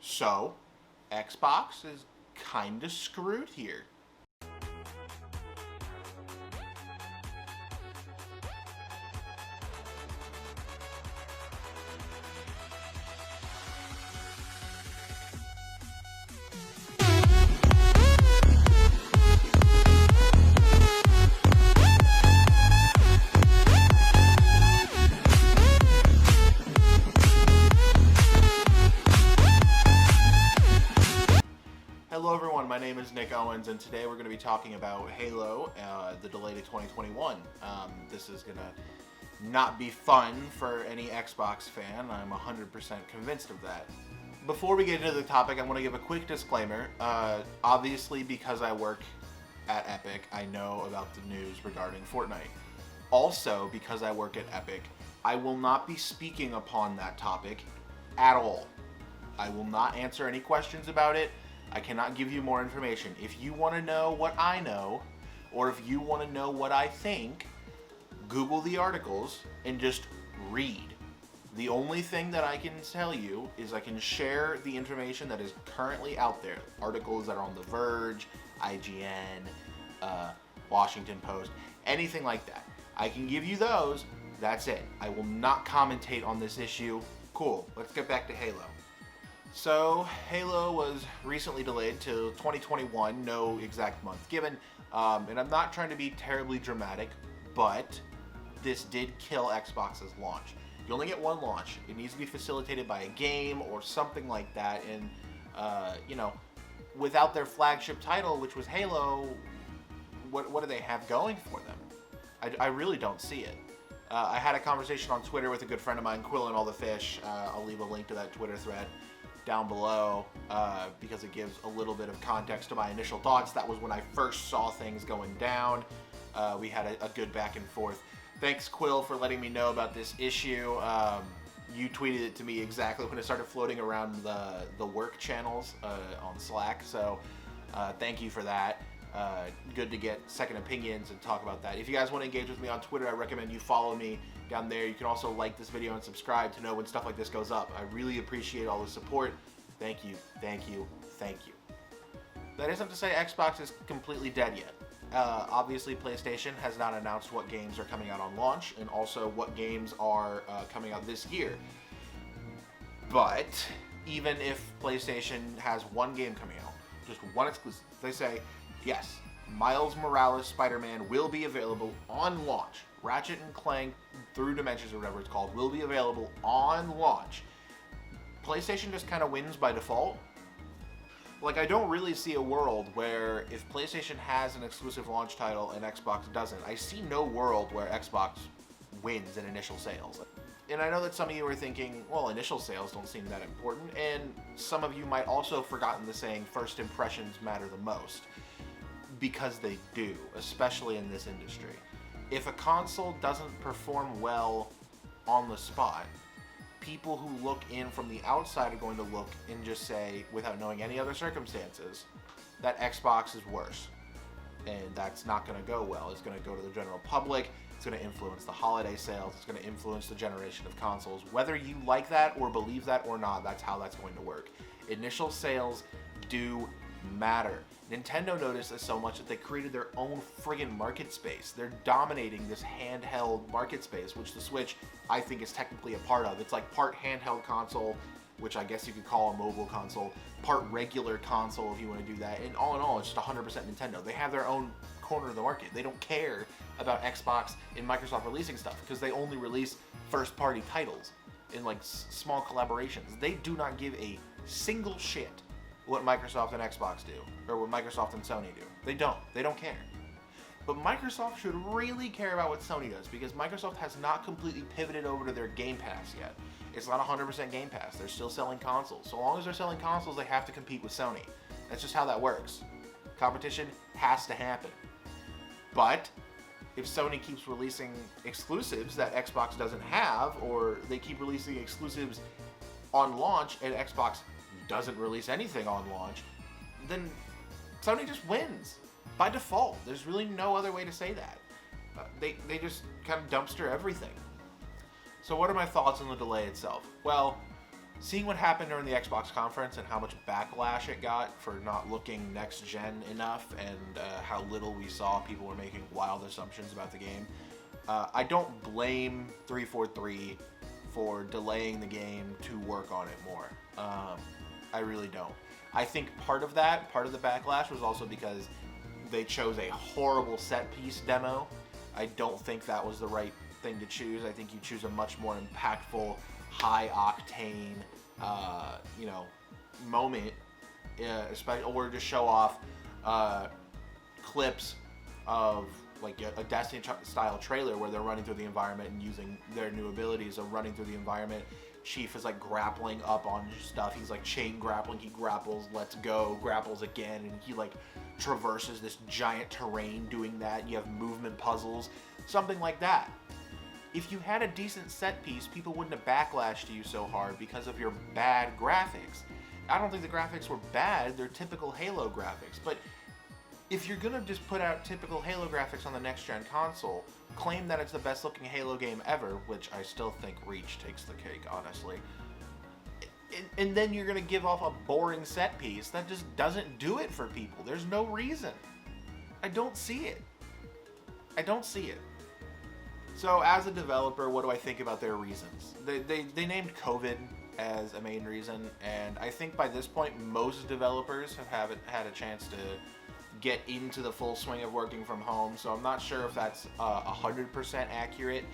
So, Xbox is kinda screwed here. Hello everyone, my name is Nick Owens, and today we're going to be talking about Halo, the delay to 2021. This is going to not be fun for any Xbox fan. I'm 100% convinced of that. Before we get into the topic, I want to give a quick disclaimer. Obviously, because I work at Epic, I know about the news regarding Fortnite. Also, because I work at Epic, I will not be speaking upon that topic at all. I will not answer any questions about it. I cannot give you more information. If you want to know what I know, or if you want to know what I think, Google the articles and just read. The only thing that I can tell you is I can share the information that is currently out there. Articles that are on The Verge, IGN, Washington Post, anything like that. I can give you those. That's it. I will not commentate on this issue. Cool. Let's get back to Halo. So, Halo was recently delayed to 2021, no exact month given, and I'm not trying to be terribly dramatic, but this did kill Xbox's launch. You only get one launch. It needs to be facilitated by a game or something like that, and, without their flagship title, which was Halo, what do they have going for them? I really don't see it. I had a conversation on Twitter with a good friend of mine, Quillin' All the Fish. I'll leave a link to that Twitter thread down below because it gives a little bit of context to my initial thoughts. That was when I first saw things going down. We had a good back and forth. Thanks, Quill, for letting me know about this issue. You tweeted it to me exactly when it started floating around the work channels on Slack, so thank you for that. Good to get second opinions and talk about that. If you guys want to engage with me on Twitter, I recommend you follow me down there. You can also like this video and subscribe to know when stuff like this goes up. I really appreciate all the support. Thank you, thank you, thank you. That isn't to say Xbox is completely dead yet. Obviously, PlayStation has not announced what games are coming out on launch and also what games are coming out this year. But even if PlayStation has one game coming out, just one exclusive, they say, yes, Miles Morales Spider-Man will be available on launch. Ratchet & Clank Through Dimensions, or whatever it's called, will be available on launch. PlayStation just kind of wins by default. Like, I don't really see a world where if PlayStation has an exclusive launch title and Xbox doesn't, I see no world where Xbox wins in initial sales. And I know that some of you are thinking, well, initial sales don't seem that important, and some of you might also have forgotten the saying, first impressions matter the most. Because they do, especially in this industry. If a console doesn't perform well on the spot, people who look in from the outside are going to look and just say, without knowing any other circumstances, that Xbox is worse. And that's not going to go well. It's going to go to the general public. It's going to influence the holiday sales. It's going to influence the generation of consoles. Whether you like that or believe that or not, that's how that's going to work. Initial sales do matter. Nintendo noticed this so much that they created their own friggin' market space. They're dominating this handheld market space, which the Switch, I think, is technically a part of. It's like part handheld console, which I guess you could call a mobile console, part regular console if you want to do that, and all in all, it's just 100% Nintendo. They have their own corner of the market. They don't care about Xbox and Microsoft releasing stuff, because they only release first-party titles in, like, small collaborations. They do not give a single shit what Microsoft and Xbox do, or what Microsoft and Sony do. They don't. They don't care. But Microsoft should really care about what Sony does, because Microsoft has not completely pivoted over to their Game Pass yet. It's not 100% Game Pass. They're still selling consoles. So long as they're selling consoles, they have to compete with Sony. That's just how that works. Competition has to happen. But if Sony keeps releasing exclusives that Xbox doesn't have, or they keep releasing exclusives on launch and Xbox doesn't release anything on launch, then Sony just wins by default. There's really no other way to say that. They just kind of dumpster everything. So what are my thoughts on the delay itself? Well, seeing what happened during the Xbox conference and how much backlash it got for not looking next gen enough, and how little we saw people were making wild assumptions about the game, I don't blame 343 for delaying the game to work on it more. I really don't. I think part of the backlash was also because they chose a horrible set piece demo. I don't think that was the right thing to choose. I think you choose a much more impactful, high octane, moment, especially, or just show off clips of like a Destiny style trailer where they're running through the environment and using their new abilities of running through the environment. Chief is like grappling up on stuff. He's like chain grappling. He grapples, lets go, grapples again, and he like traverses this giant terrain doing that. You have movement puzzles, something like that. If you had a decent set piece, people wouldn't have backlashed you so hard because of your bad graphics. I don't think the graphics were bad. They're typical Halo graphics. But if you're going to just put out typical Halo graphics on the next-gen console, claim that it's the best-looking Halo game ever, which I still think Reach takes the cake, honestly, and then you're going to give off a boring set piece, that just doesn't do it for people. There's no reason. I don't see it. I don't see it. So as a developer, what do I think about their reasons? They named COVID as a main reason, and I think by this point most developers have had a chance to get into the full swing of working from home, so I'm not sure if that's 100% accurate.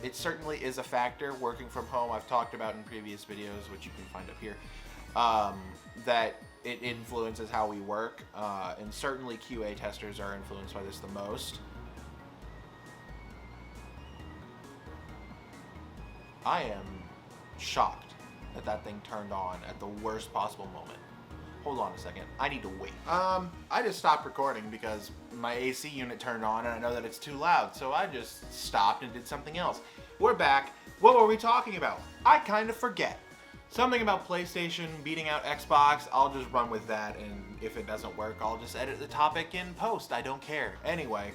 It certainly is a factor, working from home. I've talked about in previous videos, which you can find up here, that it influences how we work, and certainly QA testers are influenced by this the most. I am shocked that that thing turned on at the worst possible moment. Hold on a second. I need to wait. I just stopped recording because my AC unit turned on and I know that it's too loud, so I just stopped and did something else. We're back. What were we talking about? I kind of forget. Something about PlayStation beating out Xbox. I'll just run with that, and if it doesn't work, I'll just edit the topic in post. I don't care. Anyway,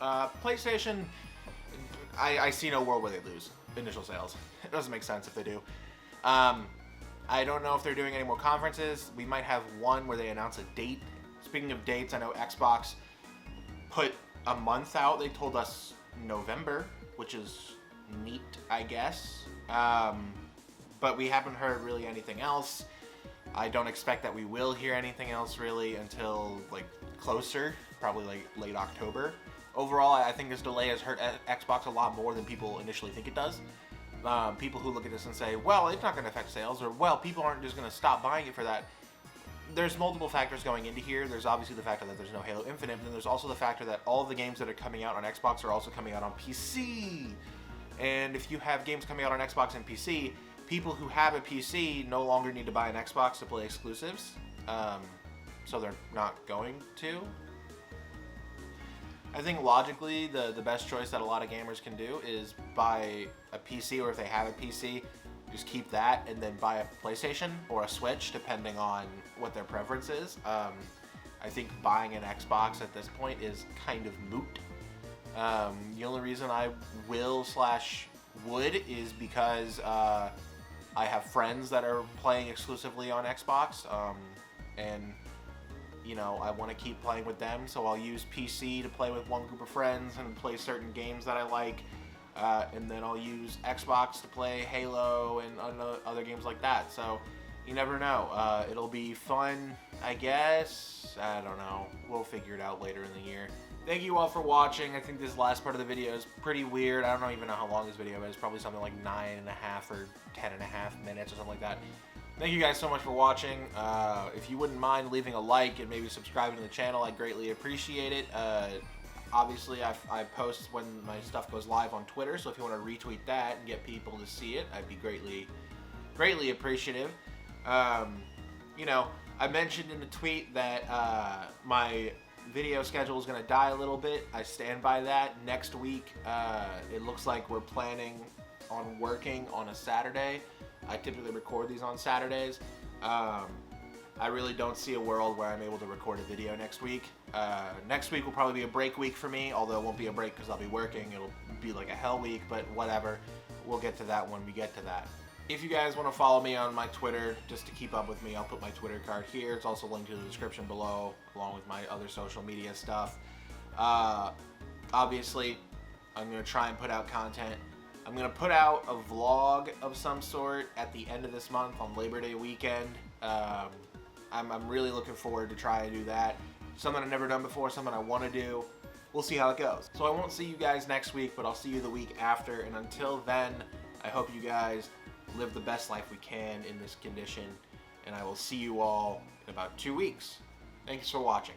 PlayStation, I see no world where they lose initial sales. It doesn't make sense if they do. I don't know if they're doing any more conferences. We might have one where they announce a date. Speaking of dates, I know Xbox put a month out. They told us November, which is neat, I guess. But we haven't heard really anything else. I don't expect that we will hear anything else really until like closer, probably like late October. Overall, I think this delay has hurt Xbox a lot more than people initially think it does. People who look at this and say, well, it's not going to affect sales, or, well, people aren't just going to stop buying it for that. There's multiple factors going into here. There's obviously the factor that there's no Halo Infinite, but then there's also the factor that all of the games that are coming out on Xbox are also coming out on PC. And if you have games coming out on Xbox and PC, people who have a PC no longer need to buy an Xbox to play exclusives. So they're not going to. I think logically, the best choice that a lot of gamers can do is buy a PC, or if they have a PC, just keep that and then buy a PlayStation or a Switch, depending on what their preference is. I think buying an Xbox at this point is kind of moot. The only reason I would is because I have friends that are playing exclusively on Xbox, and you know, I want to keep playing with them, so I'll use PC to play with one group of friends and play certain games that I like, and then I'll use Xbox to play Halo and other games like that. So you never know. It'll be fun, I guess. I don't know. We'll figure it out later in the year. Thank you all for watching. I think this last part of the video is pretty weird. I don't even know how long this video is. Probably something like 9.5 or 10.5 minutes or something like that. Thank you guys so much for watching. If you wouldn't mind leaving a like and maybe subscribing to the channel, I'd greatly appreciate it. Obviously, I post when my stuff goes live on Twitter, so if you want to retweet that and get people to see it, I'd be greatly appreciative. You know, I mentioned in the tweet that my video schedule is going to die a little bit. I stand by that. Next week, it looks like we're planning on working on a Saturday. I typically record these on Saturdays. I really don't see a world where I'm able to record a video next week. Next week will probably be a break week for me, although it won't be a break because I'll be working. It'll be like a hell week, but whatever. We'll get to that when we get to that. If you guys want to follow me on my Twitter, just to keep up with me, I'll put my Twitter card here. It's also linked in the description below, along with my other social media stuff. Obviously, I'm going to try and put out content. I'm going to put out a vlog of some sort at the end of this month on Labor Day weekend. I'm really looking forward to try to do that. Something I've never done before, something I want to do. We'll see how it goes. So I won't see you guys next week, but I'll see you the week after. And until then, I hope you guys live the best life we can in this condition. And I will see you all in about 2 weeks. Thanks for watching.